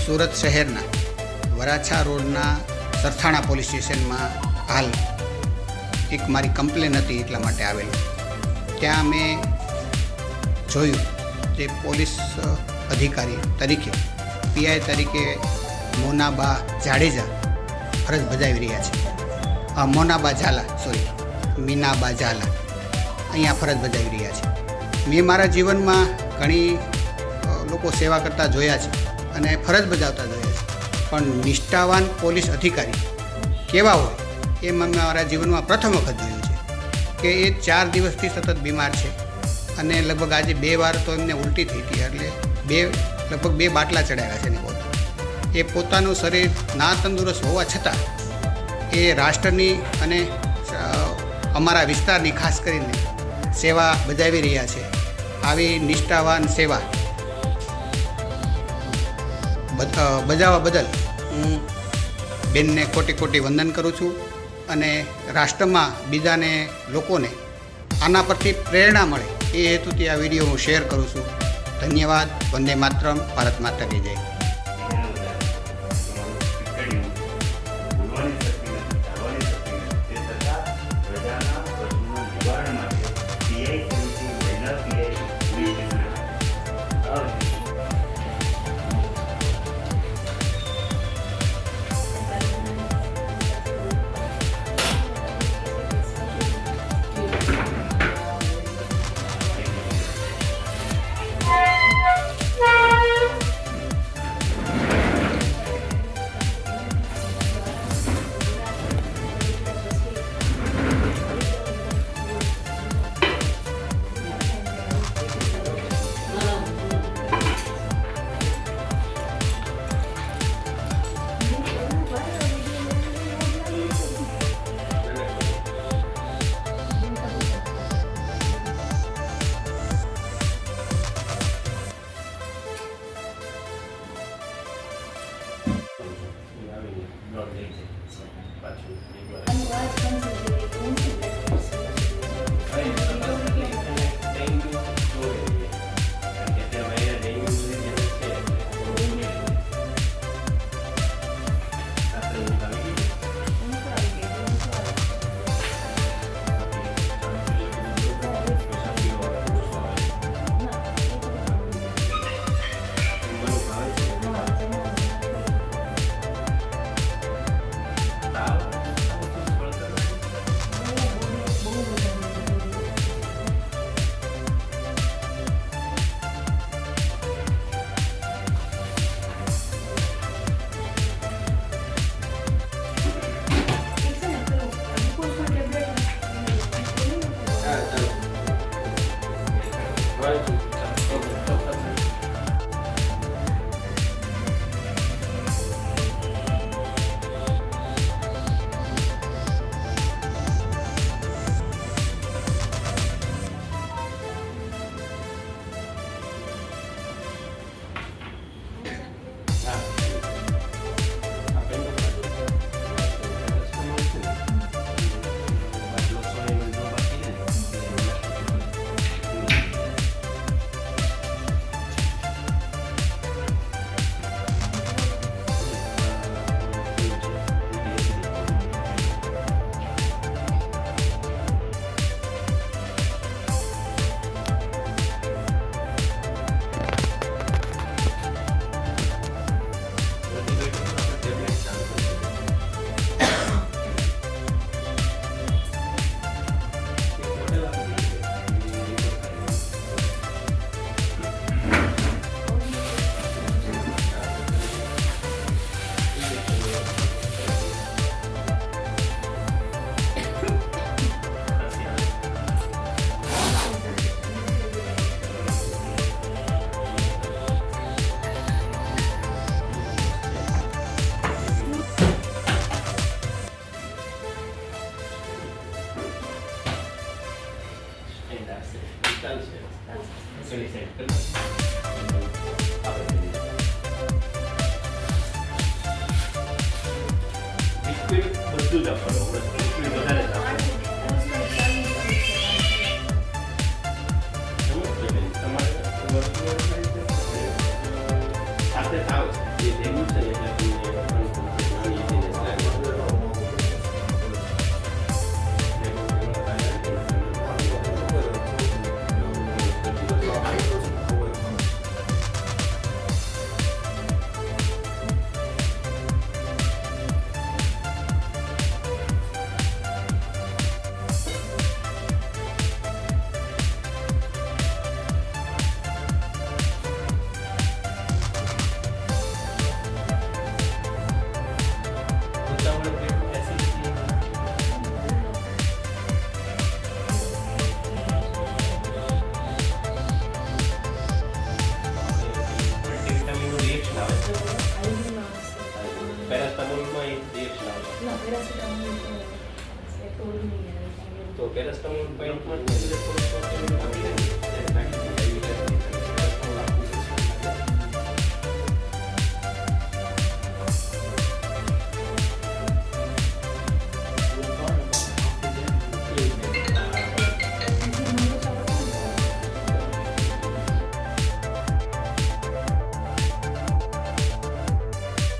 સુરત શહેરના વરાછા રોડના સરથાણા પોલીસ સ્ટેશનમાં હાલ એક મારી કમ્પ્લેન હતી, એટલા માટે આવેલો. ત્યાં મેં જોયું જે પોલીસ અધિકારી તરીકે પીઆઈ તરીકે મોનાબા જાડેજા ફરજ બજાવી રહ્યા છે. મોનાબા ઝાલા મીનાબા ઝાલા અહીંયા ફરજ બજાવી રહ્યા છે. મેં મારા જીવનમાં ઘણી લોકો સેવા કરતા જોયા છે અને ફરજ બજાવતા જોયા છે, પણ નિષ્ઠાવાન પોલીસ અધિકારી કેવા હોય એ મેં મારા જીવનમાં પ્રથમ વખત જોયું છે. કે એ 4 દિવસથી સતત બીમાર છે અને લગભગ આજે 2 વાર તો એમને ઉલટી થઈ હતી, એટલે લગભગ 2 બાટલા ચડાવ્યા છે. એ પોતાનું શરીર ના તંદુરસ્ત હોવા છતાં એ રાષ્ટ્રની અને અમારા વિસ્તારની ખાસ કરીને સેવા બજાવી રહ્યા છે. આવી નિષ્ઠાવાન સેવા બજાવવા બદલ હું બેનને કોટી કોટી વંદન કરું છું અને રાષ્ટ્રમાં બીજાને લોકોને આના પરથી પ્રેરણા મળે એ હેતુથી આ વિડીયો હું શેર કરું છું. ધન્યવાદ. વંદે માતરમ. ભારત માતા કી જય. બધું જ આપવાનું વધારે તમારે સાથે થાવ જે ભેગું છે એટલે તમને અનુકૂળ છે. નાની business લાગે. ઉતાવળ પેટનું acidity મલ્ટીવિટામિનનું reaction આવે છે. પેરાસિટામોલમાં એ reaction આવે છે. તો પેરાસિટામોલ 0.5 થોડુંક આપી દે.